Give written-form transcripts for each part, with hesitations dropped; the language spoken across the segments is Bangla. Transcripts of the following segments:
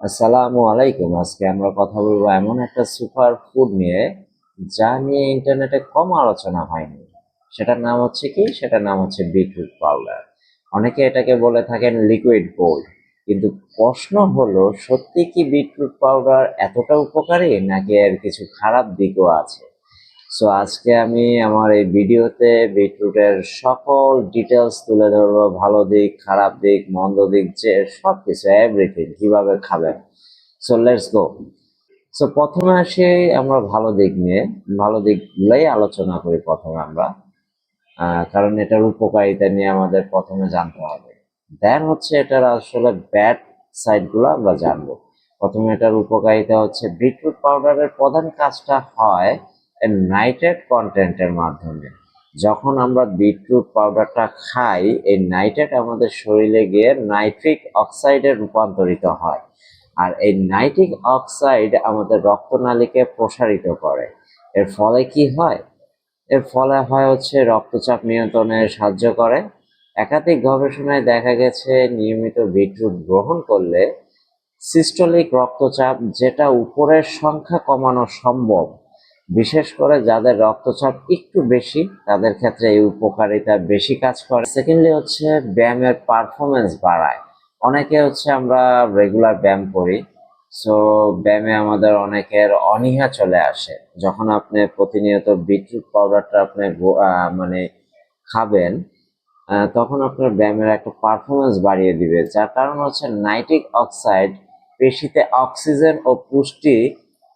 আসসালামু আলাইকুম। আজকে আমরা কথা বলবো এমন একটা সুপার ফুড নিয়ে, যা নিয়ে ইন্টারনেটে কম আলোচনা হয়নি। সেটার নাম হচ্ছে কি? সেটার নাম হচ্ছে বিটরুট পাউডার। অনেকে এটাকে বলে থাকেন লিকুইড গোল্ড। কিন্তু প্রশ্ন হলো, সত্যি কি বিটরুট পাউডার এতটা উপকারী, নাকি এর কিছু খারাপ দিকও আছে? সো আজকে আমি আমার এই ভিডিওতে বিটরুটের সকল ডিটেলস তুলে ধরবো, ভালো দিক, খারাপ দিক, মন্দ দিক, যে সবকিছু, এভরিথিং, কিভাবে খাবেন। So let's go. সো প্রথমে আসি আমরা ভালো দিক নিয়ে। ভালো দিকগুলাই আলোচনা করি প্রথমে আমরা, কারণ এটার উপকারিতা নিয়ে আমাদের প্রথমে জানতে হবে। দেন হচ্ছে এটার আসলে ব্যাড সাইডগুলো আমরা জানবো। প্রথমে এটার উপকারিতা হচ্ছে, বিটরুট পাউডারের প্রধান কাজটা হয় এর নাইট্রেট কন্টেন্টের মাধ্যমে। যখন আমরা বিটরুট পাউডারটা খাই, এই নাইট্রেট আমাদের শরীরে গিয়ে নাইট্রিক অক্সাইডে রূপান্তরিত হয়। আর এই নাইট্রিক অক্সাইড আমাদের রক্তনালীকে প্রসারিত করে। এর ফলে কি হয়? এর ফলে হয় হচ্ছে রক্তচাপ নিয়ন্ত্রণে সাহায্য করে। একাধিক গবেষণায় দেখা গেছে, নিয়মিত বিটরুট গ্রহণ করলে সিস্টোলিক রক্তচাপ, যেটা উপরের সংখ্যা কমানো সম্ভব, বিশেষ করে যাদের রক্তচাপ একটু বেশি, তাদের ক্ষেত্রে এই উপকারিতা বেশি কাজ করে। সেকেন্ডলি হচ্ছে ব্যায়ামের পারফরমেন্স বাড়ায়। অনেকে হচ্ছে আমরা রেগুলার ব্যায়াম করি, সো ব্যায়ামে আমাদের অনেকের অনীহা চলে আসে। যখন আপনি প্রতিনিয়ত বিটরুট পাউডারটা আপনি মানে খাবেন, তখন আপনার ব্যায়ামের একটা পারফরমেন্স বাড়িয়ে দিবে। যার কারণ হচ্ছে নাইট্রিক অক্সাইড পেশিতে অক্সিজেন ও পুষ্টি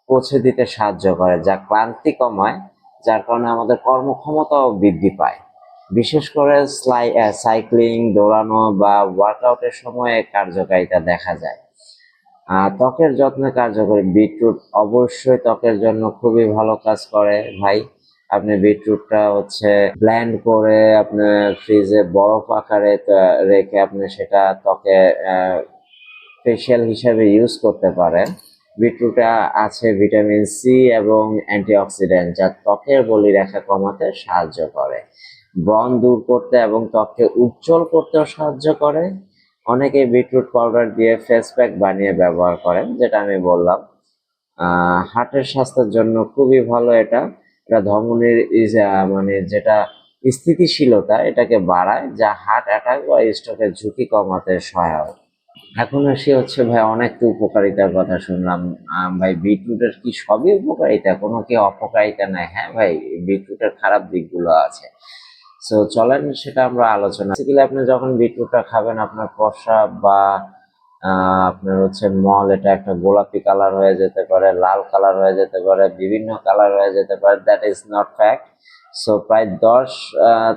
পৌঁছে দিতে সাহায্য করে, যা ক্লান্তি কমায়। যার কারণে আমাদের কর্মক্ষমতাও বৃদ্ধি পায়। বিশেষ করে সাইক্লিং, দৌড়ানো বা ওয়ার্কআউটের সময় কার্যকারিতা দেখা যায়। ত্বকের যত্নে কার্যকরী বিটরুট অবশ্যই ত্বকের জন্য খুবই ভালো কাজ করে ভাই। আপনি বিটরুটটা হচ্ছে ব্লেন্ড করে আপনি ফ্রিজে বরফ আকারে রেখে আপনি সেটা ত্বকে ফেশিয়াল হিসাবে ইউজ করতে পারেন। বিটরুটে আছে ভিটামিন সি এবং অ্যান্টিঅক্সিডেন্ট, যা ত্বকের বলিরেখা কমাতে সাহায্য করে, ব্রণ দূর করতে এবং ত্বককে উজ্জ্বল করতেও সাহায্য করে। অনেকে বিটরুট পাউডার দিয়ে ফেস প্যাক বানিয়ে ব্যবহার করেন, যেটা আমি বললাম। হার্টের স্বাস্থ্যের জন্য খুবই ভালো এটা। এটা ধমনীর মানে যেটা স্থিতিশীলতা, এটাকে বাড়ায়, যা হার্ট অ্যাটাক বা স্ট্রোকের ঝুঁকি কমাতে সহায়ক। এখন আসি হচ্ছে ভাই, অনেক তো উপকারিতার কথা শুনলাম। ভাই বিটরুটের কি সবই উপকারিতা, কোনো কি অপকারিতা নাই? হ্যাঁ ভাই, বিটরুটের খারাপ দিকগুলো আছে। সো চলেন সেটা আমরা আলোচনা। বেসিক্যালি আপনি যখন বিটরুটটা খাবেন, আপনার প্রস্রাব বা আপনার হচ্ছে মল, এটা একটা গোলাপি কালার হয়ে যেতে পারে, লাল কালার হয়ে যেতে পারে, বিভিন্ন কালার হয়ে যেতে পারে। That is not fact. So প্রায় 10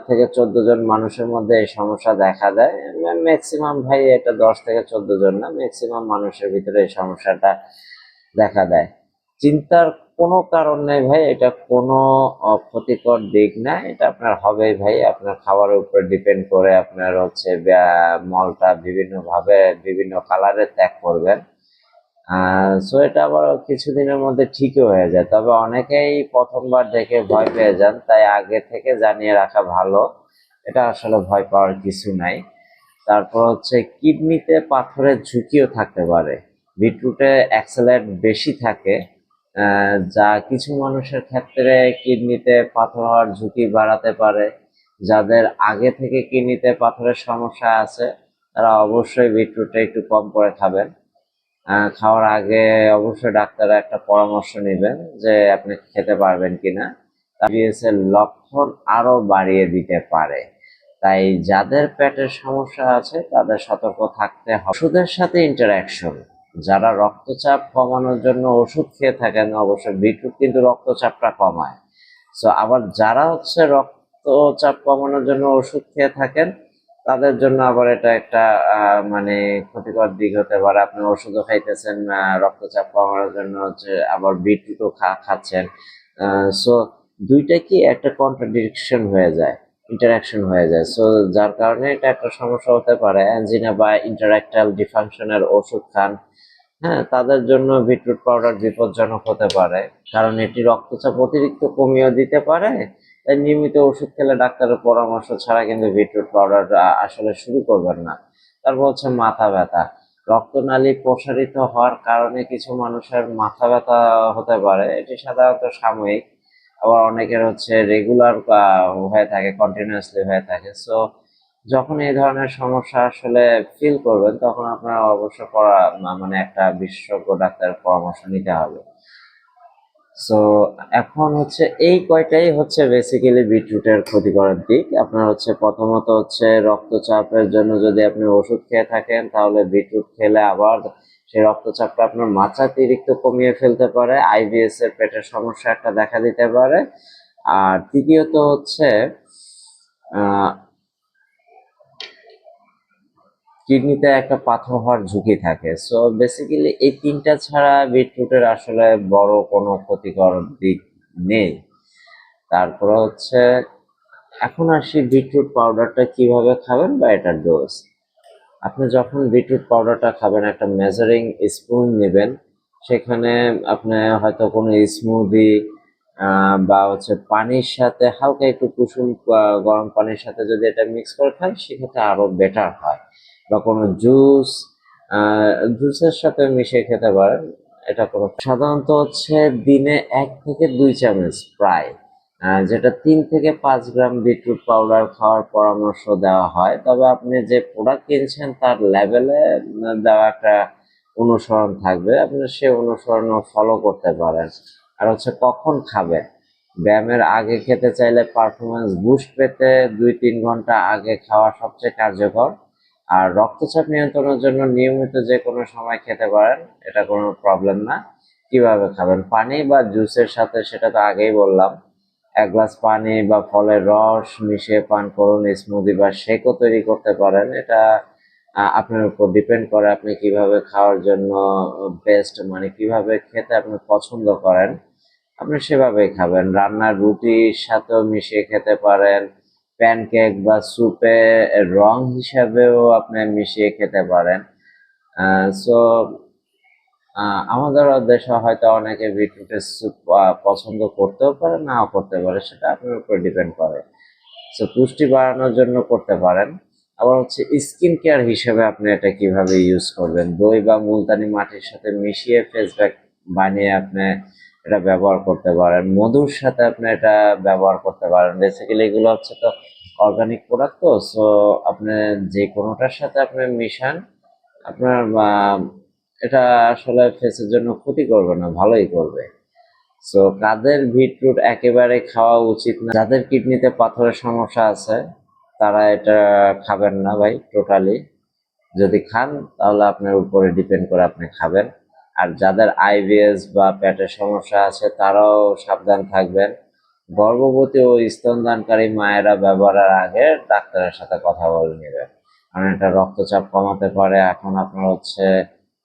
থেকে 14 জন মানুষের মধ্যে এই সমস্যা দেখা দেয়। ম্যাক্সিমাম ভাই এটা 10 থেকে 14 জন না, ম্যাক্সিমাম মানুষের ভিতরে এই সমস্যাটা দেখা দেয়। চিন্তার কোনো কারণ নেই ভাই, এটা কোনো ক্ষতিকর দিক না। এটা আপনার হবেই ভাই, আপনার খাবারের উপর ডিপেন্ড করে আপনার হচ্ছে মলটা বিভিন্নভাবে বিভিন্ন কালারে ত্যাগ করবেন। সো এটা আবার কিছুদিনের মধ্যে ঠিকই হয়ে যায়, তবে অনেকেই প্রথমবার দেখে ভয় পেয়ে যান, তাই আগে থেকে জানিয়ে রাখা ভালো। এটা আসলে ভয় পাওয়ার কিছু নাই। তারপর হচ্ছে কিডনিতে পাথরের ঝুঁকিও থাকতে পারে। বিটরুটে অ্যাক্সালেট বেশি থাকে, যা কিছু মানুষের ক্ষেত্রে কিডনিতে পাথর হওয়ার ঝুঁকি বাড়াতে পারে। যাদের আগে থেকে কিডনিতে পাথরের সমস্যা আছে, তারা অবশ্যই বিটরুটটা একটু কম করে খাবেন। খাওয়ার আগে অবশ্যই ডাক্তারের একটা পরামর্শ নেবেন যে আপনি খেতে পারবেন কিনা। IBS এর লক্ষণ আরো বাড়িয়ে দিতে পারে। তাই যাদের পেটের সমস্যা আছে তাদের সতর্ক থাকতে হবে। ওষুধের সাথে ইন্টারাকশন, যারা রক্তচাপ কমানোর জন্য ওষুধ খেয়ে থাকেন, অবশ্যই বিটরুট কিন্তু রক্তচাপটা কমায়। সো আবার যারা হচ্ছে রক্তচাপ কমানোর জন্য ওষুধ খেয়ে থাকেন, তাদের জন্য আবার এটা একটা মানে ক্ষতিকর দিক হতে পারে। আপনি ওষুধও খাইতেছেন রক্তচাপ কমানোর জন্য, হচ্ছে আবার বিটরুটও খাচ্ছেন। সো দুইটা কি একটা কন্ট্রাডিকশন হয়ে যায়, ইন্টারাকশন হয়ে যায়। সো যার কারণে এটা একটা সমস্যা হতে পারে। অ্যানজিনা বা ইন্টারঅ্যাক্টাইল ডিফাংশনের ওষুধ খান, হ্যাঁ, তাদের জন্য বিটরুট পাউডার বিপজ্জনক হতে পারে, কারণ এটি রক্তচাপ অতিরিক্ত কমিয়ে দিতে পারে। তাই নিয়মিত ওষুধ খেলে ডাক্তারের পরামর্শ ছাড়া কিন্তু বিটরুট পাউডার আসলে শুরু করবেন না। তারপর হচ্ছে মাথা ব্যথা। রক্তনালী প্রসারিত হওয়ার কারণে কিছু মানুষের মাথা ব্যথা হতে পারে, এটি সাধারণত সাময়িক। আবার অনেকের হচ্ছে রেগুলার হয়ে থাকে, কন্টিনিউয়াসলি হয়ে থাকে। সো যখন এই ধরনের সমস্যা আসলে ফিল করবেন, তখন আপনার অবশ্য মানে একটা বিশেষজ্ঞ ডাক্তারের পরামর্শ নিতে হবে। সো এখন হচ্ছে এই কয়টাই হচ্ছে বেসিক্যালি বিটরুটের ক্ষতিকর দিক। আপনার হচ্ছে প্রথমত হচ্ছে রক্তচাপের জন্য যদি আপনি ওষুধ খেয়ে থাকেন, তাহলে বিটরুট খেলে আবার সেই রক্তচাপটা আপনার মাত্রাতিরিক্ত কমিয়ে ফেলতে পারে, আইবিএস এর পেটের সমস্যা একটা দেখা দিতে পারে। আর তৃতীয়ত হচ্ছে আহ কিডনিতে একটা পাথর হওয়ার ঝুঁকি থাকে। সো বেসিক্যালি এই তিনটা ছাড়া বিটরুটের আসলে বড় কোনো ক্ষতিকর দিক নেই। তারপরে হচ্ছে এখন আসি বিটরুট পাউডারটা কিভাবে খাবেন বা এটার ডোজ। আপনি যখন বিটরুট পাউডারটা খাবেন, একটা মেজারিং স্পুন নেবেন। সেখানে আপনি হয়তো কোনো স্মুদি বা হচ্ছে পানির সাথে হালকা একটু কুসুম গরম পানির সাথে যদি এটা মিক্স করে খান, সেক্ষেত্রে আরো বেটার হয়। বা কোনো জুসের সাথে মিশিয়ে খেতে পারেন। এটা কোনো সাধারণত হচ্ছে দিনে 1 থেকে 2 চামচ প্রায়, যেটা 3 থেকে 5 গ্রাম বিটরুট পাউডার খাওয়ার পরামর্শ দেওয়া হয়। তবে আপনি যে প্রোডাক্ট কিনছেন তার লেভেলে দেওয়া একটা অনুসরণ থাকবে, আপনি সে অনুসরণ ফলো করতে পারেন। আর হচ্ছে কখন খাবেন, ব্যায়ামের আগে খেতে চাইলে পারফরমেন্স বুস্ট পেতে 2-3 ঘন্টা আগে খাওয়া সবচেয়ে কার্যকর। আর রক্তচাপ নিয়ন্ত্রণের জন্য নিয়মিত যে কোনো সময় খেতে পারেন, এটা কোনো প্রবলেম না। কিভাবে খাবেন, পানি বা জুসের সাথে, সেটা তো আগেই বললাম। 1 গ্লাস পানি বা ফলের রস মিশিয়ে পান করুন। স্মুদি বা শেকও তৈরি করতে পারেন। এটা আপনার উপর ডিপেন্ড করে আপনি কিভাবে খাওয়ার জন্য বেস্ট, মানে কিভাবে খেতে আপনি পছন্দ করেন, আপনি সেভাবেই খাবেন। রান্নার রুটির সাথেও মিশিয়ে খেতে পারেন। প্যানকেক বা সুপে রং হিসাবেও আপনি মিশিয়ে খেতে পারেন। সো আমাদের দেশে হয়তো অনেকে বিটরুটের স্যুপ পছন্দ করতেও পারে, নাও করতে পারে, সেটা আপনার উপর ডিপেন্ড করে। সো পুষ্টি বাড়ানোর জন্য করতে পারেন। আবার হচ্ছে স্কিন কেয়ার হিসেবে আপনি এটা কিভাবে ইউজ করবেন, দই বা মুলতানি মাটির সাথে মিশিয়ে ফেস প্যাক বানিয়ে আপনি এটা ব্যবহার করতে পারেন। মধুর সাথে আপনি এটা ব্যবহার করতে পারেন। বেসিক্যালি এগুলো হচ্ছে তো অর্গানিক প্রোডাক্ট, তো সো আপনি যে কোনোটার সাথে আপনি মিশান, আপনার এটা আসলে ফেসের জন্য ক্ষতি করবে না, ভালোই করবে। সো কাদের বিটরুট একেবারে খাওয়া উচিত না, যাদের কিডনিতে পাথরের সমস্যা আছে তারা এটা খাবেন না ভাই, টোটালি। যদি খান তাহলে আপনার উপরে ডিপেন্ড করে আপনি খাবেন। আর যাদের আইবিএস বা পেটের সমস্যা আছে তারাও সাবধান থাকবেন। গর্ভবতী ও স্তনদানকারী মায়েরা ব্যবহারের আগে ডাক্তারের সাথে কথা বলে নেবেন, কারণ এটা রক্তচাপ কমাতে পারে। এখন আপনার হচ্ছে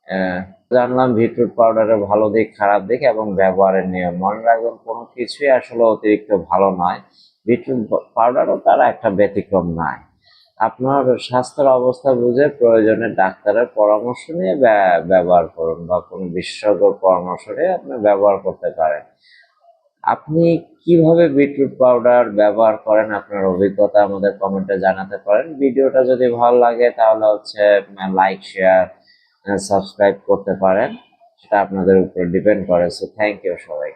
আহ, জানলাম বিটরুট পাউডারের ভালো দিক, খারাপ দিক এবং ব্যবহারের নিয়ম। মনে রাখবেন, কোনো কিছুই আসলে অতিরিক্ত ভালো নয়। বিটরুট পাউডারও তার একটা ব্যতিক্রম নয়। আপনার স্বাস্থ্যের অবস্থা বুঝে প্রয়োজনে ডাক্তারের পরামর্শ নিয়ে ব্যবহার করুন, বা কোনো বিশেষজ্ঞর পরামর্শ নিয়ে আপনি ব্যবহার করতে পারেন। আপনি কিভাবে বিটরুট পাউডার ব্যবহার করেন, আপনার অভিজ্ঞতা আমাদের কমেন্টে জানাতে পারেন। ভিডিওটা যদি ভালো লাগে তাহলে হচ্ছে লাইক, শেয়ার, সাবস্ক্রাইব করতে পারেন। সেটা আপনাদের উপর ডিপেন্ড করে। সো থ্যাংক ইউ সবাই।